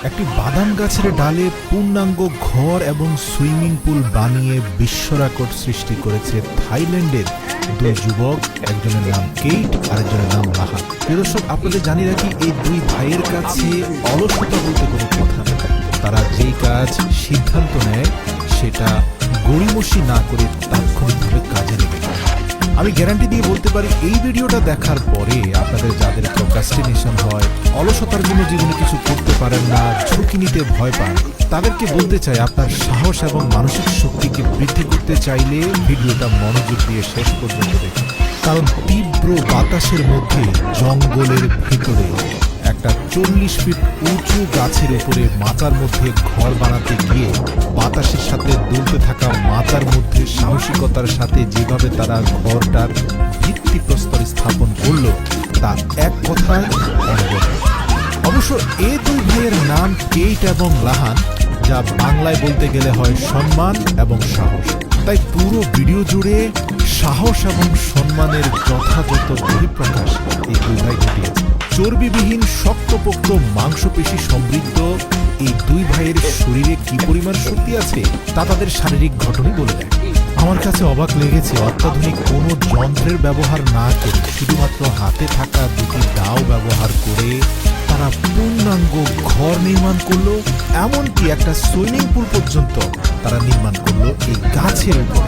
একটি বাদাম গাছের ডালে পূর্ণাঙ্গ ঘর এবং সুইমিং পুল বানিয়ে বিশ্বরেকর্ড সৃষ্টি করেছে থাইল্যান্ডের দুই যুবক, একজনের নাম কেইট আর একজনের নাম লাহান। প্রিয় দর্শক, আপনাদের জানি রাখি এই দুই ভাইয়ের কাছে অলসতা বলতে কোনো কথা নেই। তারা যেই কাজ সিদ্ধান্ত নেয় সেটা গড়িমসি না করে তাৎক্ষণিকভাবে কাজে লেগে যায়। আমি গ্যারান্টি দিয়ে বলতে পারি এই ভিডিওটা দেখার পরে আপনাদের যাদের প্রোক্রাস্টিনেশন হয়, অলসতার জন্য জীবনে কিছু করতে পারেন না, ঝুঁকি নিতে ভয় পান, তাদেরকে বলতে চাই আপনার সাহস এবং মানসিক শক্তিকে বৃদ্ধি করতে চাইলে ভিডিওটা মনোযোগ দিয়ে শেষ পর্যন্ত দেখুন। কারণ তীব্র বাতাসের মধ্যে জঙ্গলের ভিতরে একটা 40 ফিট উঁচু গাছের উপরে মাচার মধ্যে ঘর বানাতে গিয়ে বাতাসের সাথে দুলতে থাকা মাচার মধ্যে সাহসিকতার সাথে যেভাবে তারা ঘরটার ভিত্তিপ্রস্তর স্থাপন করলো তা এক কথায় অনবদ্য। অবশ্য এই দুই ভাইয়ের নাম কেইট এবং লাহান, যা বাংলায় বলতে গেলে হয় সম্মান এবং সাহস। তাই পুরো ভিডিও জুড়ে সাহস এবং সম্মানের যথাযথ বহিঃপ্রকাশ এই দুই ভাই ঘটিয়েছে। চর্বিবিহীন শক্তপোক্ত মাংসপেশি সমৃদ্ধ এই দুই ভাইয়ের শরীরে কি পরিমাণ শক্তি আছে তা তাদের শারীরিক গঠনই বলে দেয়। আমার কাছে অবাক লেগেছে অত্যাধুনিক কোনো যন্ত্রের ব্যবহার না করে শুধুমাত্র হাতে থাকা দুটি দাও ব্যবহার করে তারা পূর্ণাঙ্গ ঘর নির্মাণ করলো, এমনকি একটা সুইমিং পুল পর্যন্ত তারা নির্মাণ করলো এই গাছের উপর।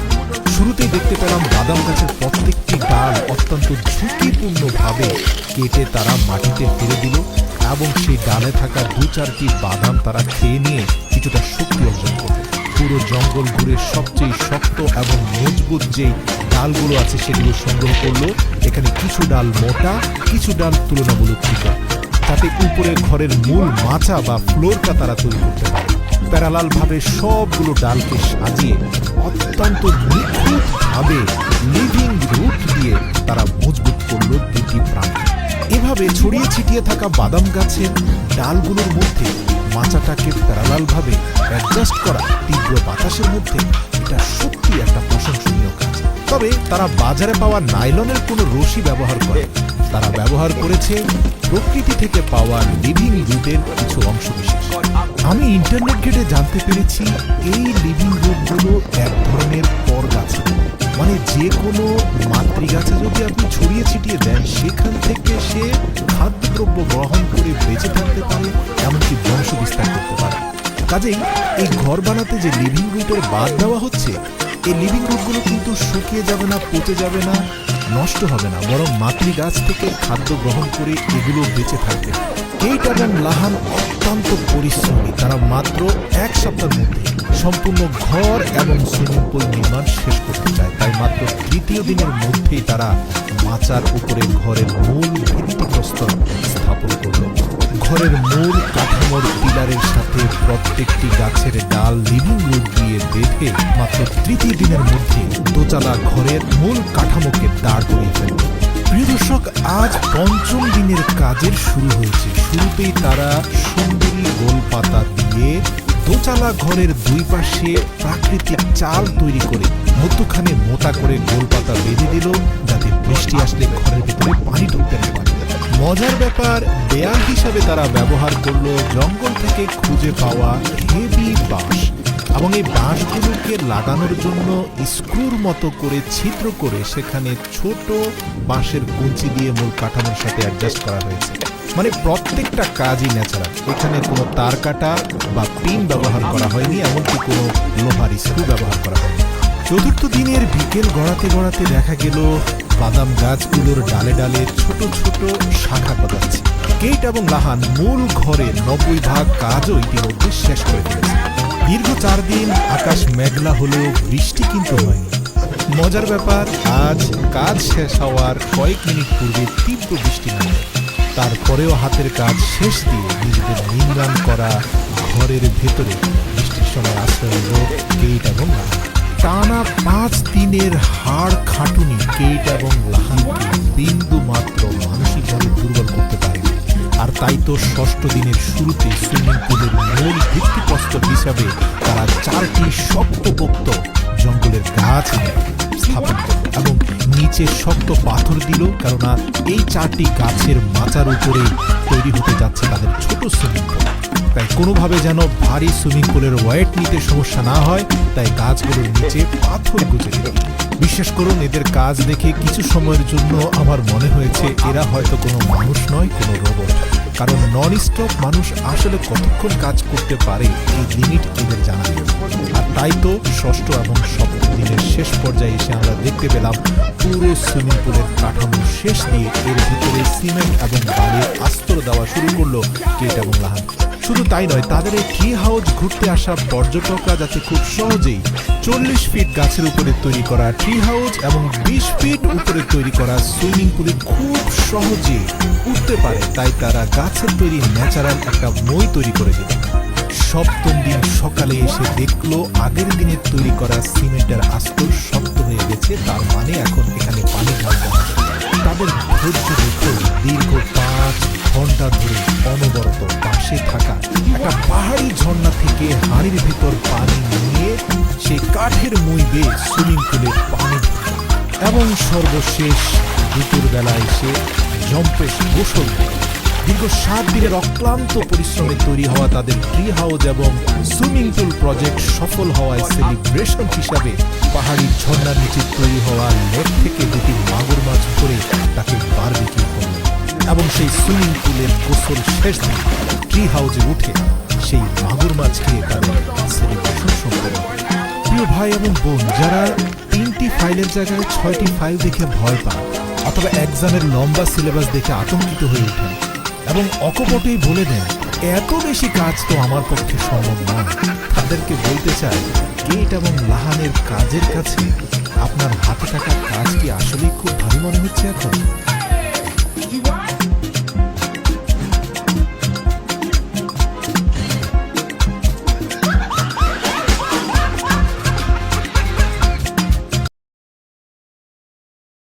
শুরুতেই দেখতে পেলাম বাদাম গাছের প্রত্যেকটি ডাল অত্যন্ত ঝুঁকিপূর্ণভাবে কেটে তারা মাটিতে ফেলে দিল এবং সেই ডালে থাকা 2-4টি বাদাম তারা খেয়ে নিয়ে কিছুটা শক্তি অর্জন করবে। পুরো জঙ্গল ঘুরে সবচেয়ে শক্ত এবং মজবুত যেই ডালগুলো আছে সেগুলো সংগ্রহ করলো। এখানে কিছু ডাল মোটা, কিছু ডাল তুলনামূলক চিকন, তাতে উপরে ঘরের মূল মাচা বা ফ্লোরটা তারা তৈরি করতে পারে। প্যারালাল ভাবে সবগুলো ডালকে সাজিয়ে অত্যন্ত নিখুঁতভাবে লিভিং রুট দিয়ে তারা মজবুত করলো দুটি প্রান্ত। এভাবে ছড়িয়ে ছিটিয়ে থাকা বাদাম গাছের ডালগুলোর মধ্যে মাচাটাকে প্যারালাল ভাবে অ্যাডজাস্ট করা তীব্র বাতাসের মধ্যে এটা সত্যি একটা প্রশংসনীয় কাজ। তবে তারা বাজারে পাওয়া নাইলনের কোনো রশি ব্যবহার করে, তারা ব্যবহার করেছে প্রকৃতি থেকে পাওয়া লিভিং রুটের কিছু অংশ বিশেষ। আমি ইন্টারনেট ঘেটে জানতে পেরেছি এই লিভিং রুটগুলো এক ধরনের পর গাছে, মানে যে কোনো মাতৃগাছে যদি আপনি ছড়িয়ে ছিটিয়ে দেন সেখান থেকে সে খাদ্যদ্রব্য গ্রহণ করে বেঁচে থাকতে পারে, এমনকি বংশ বিস্তার করতে পারে। কাজেই এই ঘর বানাতে যে লিভিং রুটের বাদ দেওয়া হচ্ছে, এই লিভিং রুটগুলো কিন্তু শুকিয়ে যাবে না, পচে যাবে না, নষ্ট হবে না, বরং মাতৃগাছ থেকে খাদ্য গ্রহণ করে এগুলো বেঁচে থাকবে। কেইট এবং লাহান অত্যন্ত পরিশ্রমী। তারা মাত্র 1 সপ্তাহের মধ্যে সম্পূর্ণ ঘর এবং সুইমিং পুল নির্মাণ শেষ করতে চায়। তাই মাত্র 3য় দিনের মধ্যেই তারা মাচার উপরে ঘরের মূল ভিত্তিপ্রস্তর স্থাপন করল। ঘরের মূল কাঠামোর পিলারের সাথে প্রত্যেকটি গাছের ডাল লিভিং রুট দিয়ে বেঁধে মাত্র 3য় দিনের মধ্যে দোতলা ঘরের মূল কাঠামোকে দাঁড় করিয়ে ফেলল। প্রিয় দর্শক, আজ 5ম দিনের কাজের শুরু হয়েছে। শুরুতেই তারা সুন্দরী গোলপাতা দিয়ে দোতলা ঘরের দুই পাশে প্রাকৃতিক চাল তৈরি করে মধ্যখানে মোটা করে গোলপাতা বেঁধে দিল, যাতে বৃষ্টি আসলে ঘরের ভিতরে পানি ঢুকতে না পারে। মজার ব্যাপার, দেয়াল হিসাবে তারা ব্যবহার করলো জঙ্গল থেকে খুঁজে পাওয়া হেভি বাঁশ এবং এই বাঁশগুলোকে লাগানোর জন্য স্ক্রুর মতো করে ছিদ্র করে সেখানে ছোট বাঁশের কঞ্চি দিয়ে মূল কাঠামোর সাথে অ্যাডজাস্ট করা হয়েছে। মানে প্রত্যেকটা কাজই ন্যাচারাল। এখানে কোনো তার কাটা বা পিন ব্যবহার করা হয়নি, এমনকি কোনো লোহার স্ক্রু ব্যবহার করা হয়নি। 4র্থ দিনের বিকেল গড়াতে গড়াতে দেখা গেল বাদাম গাছগুলোর ডালে ডালে ছোট ছোট শাখা গজাচ্ছে। কেইট এবং লাহান মূল ঘরের 90% কাজও ইতিমধ্যে শেষ করে ফেলেছে। দীর্ঘ 4 দিন আকাশ মেঘলা হলেও বৃষ্টি কিন্তু হয়নি। মজার ব্যাপার, আজ কাজ শেষ হওয়ার কয়েক মিনিট পূর্বে তীব্র বৃষ্টি নামে। তারপরেও হাতের কাজ শেষ দিয়ে নিজেদের নির্মাণ করা ঘরের ভেতরে বৃষ্টির সময় আশ্রয় নিল কেইট এবং লাহান। টানা 5 দিনের হাড় খাটুনি কেইট এবং লাহানকে বিন্দু মাত্র মানসিকভাবে দুর্বল করতে পারেনি। আর তাই তো 6ষ্ঠ দিনের শুরুতে সুইমিং পুলের মূল ভিত্তিপ্রস্তর হিসাবে তারা 4টি শক্তপোক্ত জঙ্গলের গাছ স্থাপন করল এবং নিচে শক্ত পাথর দিল, কেননা এই 4টি গাছের মাচার উপরে তৈরি হতে যাচ্ছে তাদের ছোট সুইমিং পুল। তাই কোনোভাবে যেন ভারী সুইমিং পুলের ওয়েট নিতে সমস্যা না হয়, তাই গাছগুলোর নিচে পাথর গুঁজে দিল। বিশ্বাস করুন, এদের কাজ দেখে কিছু সময়ের জন্য আমার মনে হয়েছে এরা হয়তো কোনো মানুষ নয়, কোনো রোবট। কারণ নন স্টপ মানুষ আসলে কতক্ষণ কাজ করতে পারে এই লিমিট এদের জানা নেই। আর তাই তো ষষ্ঠ এবং সপ্তম দিনের শেষ পর্যায়ে এসে আমরা দেখতে পেলাম পুরো সুইমিং পুলের কাঠামো শেষ দিয়ে এর ভিতরে সিমেন্ট এবং বালির আস্তর দেওয়া শুরু করলো কেট এবং লাহান। শুধু তাই নয়, তাদের এই ট্রি হাউস ঘুরতে আসা পর্যটকরা যাতে খুব সহজেই 40 ফিট গাছের উপরে তৈরি করা ট্রি হাউস এবং 20 ফিট উপরে তৈরি করা সুইমিং পুলে খুব সহজে উঠতে পারে, তাই তারা গাছের তৈরি ন্যাচারাল একটা মই তৈরি করে দিল। সপ্তম দিন সকালে এসে দেখলো আগের দিনে তৈরি করা সিমেন্টের আস্তর শক্ত হয়ে গেছে, তার মানে এখন এখানে পানি ঢালতে হবে। তাদের ধৈর্য দেখো, দীর্ঘ 5 ঘন্টা ধরে অনবরত পাশে থাকা একটা পাহাড়ি ঝর্ণা থেকে হাঁড়ির ভিতর পানি নিয়ে সেই কাঠের মই বেয়ে সুইমিং পুলে পানি এবং সর্বশেষ দুপুর বেলা এসে জম্পেশ গোসল। দীর্ঘ 7 দিনের অক্লান্ত পরিশ্রমে তৈরি হওয়া তাদের ট্রি হাউস এবং সুইমিং পুল প্রজেক্ট সফল হওয়ায় সেলিব্রেশন হিসাবে পাহাড়ি ঝর্ণার নিচে তৈরি হওয়া লেক থেকে দুটি মাগুর মাছ ধরে তাকে বারবিকিউ করল এবং সেই সুইমিং পুলের গোসল শেষ দিন ট্রি হাউসে উঠে সেই মাগুর মাছ খেয়ে তাদের সেলিব্রেশন সম্পন্ন। প্রিয় ভাই এবং বোন, যারা 3টি ফাইলের জায়গায় 6টি ফাইল দেখে ভয় পান অথবা এক্সামের লম্বা সিলেবাস দেখে আতঙ্কিত হয়ে ওঠেন এবং অকপটেই বলে দেন এত বেশি কাজ তো আমার পক্ষে সম্ভব নয়, তাদেরকে বলতে চাই কেট এবং লাহানের কাজের কাছে আপনার হাতে থাকা কাজ কি আসলেই খুব ভারী মনে হচ্ছে এখন?